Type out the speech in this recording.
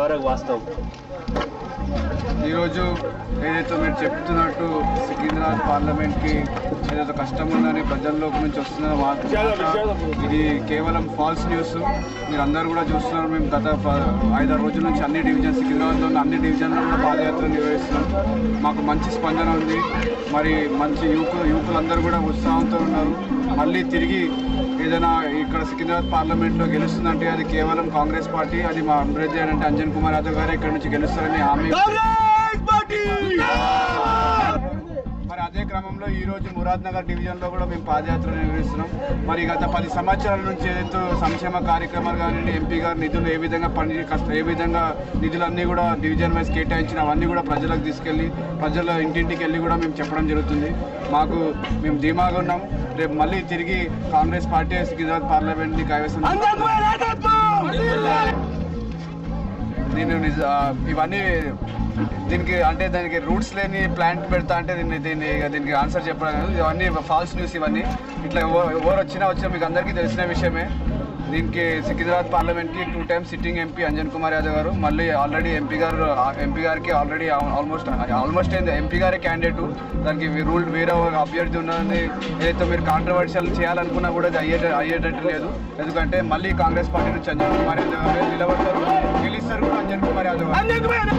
ఎంతవరకు వాస్తవం? ఈరోజు ఏదైతే మీరు చెప్తున్నట్టు సికింద్రాబాద్ పార్లమెంట్కి ఏదైతే కష్టం ఉందని ప్రజల్లోకి నుంచి వస్తున్న ఇది కేవలం ఫాల్స్ న్యూస్. మీరు అందరూ కూడా చూస్తున్నారు. మేము గత 5-6 రోజుల నుంచి అన్ని డివిజన్ సికింద్రాబాద్లో ఉన్న అన్ని డివిజన్లో కూడా పాదయాత్ర నిర్వహిస్తున్నాం. మాకు మంచి స్పందన ఉంది. మరి మంచి యువకులందరూ కూడా ఉత్సాహంతో ఉన్నారు. మళ్ళీ తిరిగి ఏదైనా ఇక్కడ సికింద్రాబాద్ పార్లమెంట్లో గెలుస్తుందంటే అది కేవలం కాంగ్రెస్ పార్టీ. అది మా అభివృద్ధి అంటే అంజన్ కుమార్ యాదవ్ గారు ఇక్కడ నుంచి గెలుస్తారని హామీ. మరి అదే క్రమంలో ఈరోజు మురాద్నగర్ డివిజన్లో కూడా మేము పాదయాత్ర నిర్వహిస్తున్నాం. మరి గత 10 సంవత్సరాల నుంచి ఏదైతే సంక్షేమ కార్యక్రమాలు కానీ ఎంపీ గారు నిధులు ఏ విధంగా నిధులన్నీ కూడా డివిజన్ వైజ్ కేటాయించిన అవన్నీ కూడా ప్రజలకు తీసుకెళ్ళి ప్రజల ఇంటింటికి వెళ్ళి కూడా మేము చెప్పడం జరుగుతుంది. మేము ధీమాగా ఉన్నాం. రేపు మళ్ళీ తిరిగి కాంగ్రెస్ పార్టీ సికింద్రాబాద్ పార్లమెంట్ని కైవసం నేను ఇవన్నీ దానికి రూట్స్ లేని ప్లాంట్ పెడతా అంటే దీనికి ఆన్సర్ చెప్పడం ఇవన్నీ ఫాల్స్ న్యూస్. ఇవన్నీ ఇట్లా ఎవరు వచ్చినా మీకు అందరికీ తెలిసిన విషయమే. దీనికి సికింద్రాబాద్ పార్లమెంట్కి 2 times sitting MP Anjan Kumar Yadav గారు మళ్ళీ ఆల్రెడీ ఎంపీ గారికి ఆల్రెడీ ఆల్మోస్ట్ ఎంపీ గారే క్యాండిడేట్. దానికి వేరే అభ్యర్థి ఉన్నది. ఏదైతే మీరు కాంట్రవర్షియల్ చేయాలనుకున్నా కూడా అది అయ్యేటట్టు లేదు. ఎందుకంటే మళ్ళీ కాంగ్రెస్ పార్టీ నుంచి అంజన్ కుమార్ యాదవ్ గారు నిలబడతారు, గెలుస్తారు కూడా అంజన్ కుమార్ యాదవ్ గారు.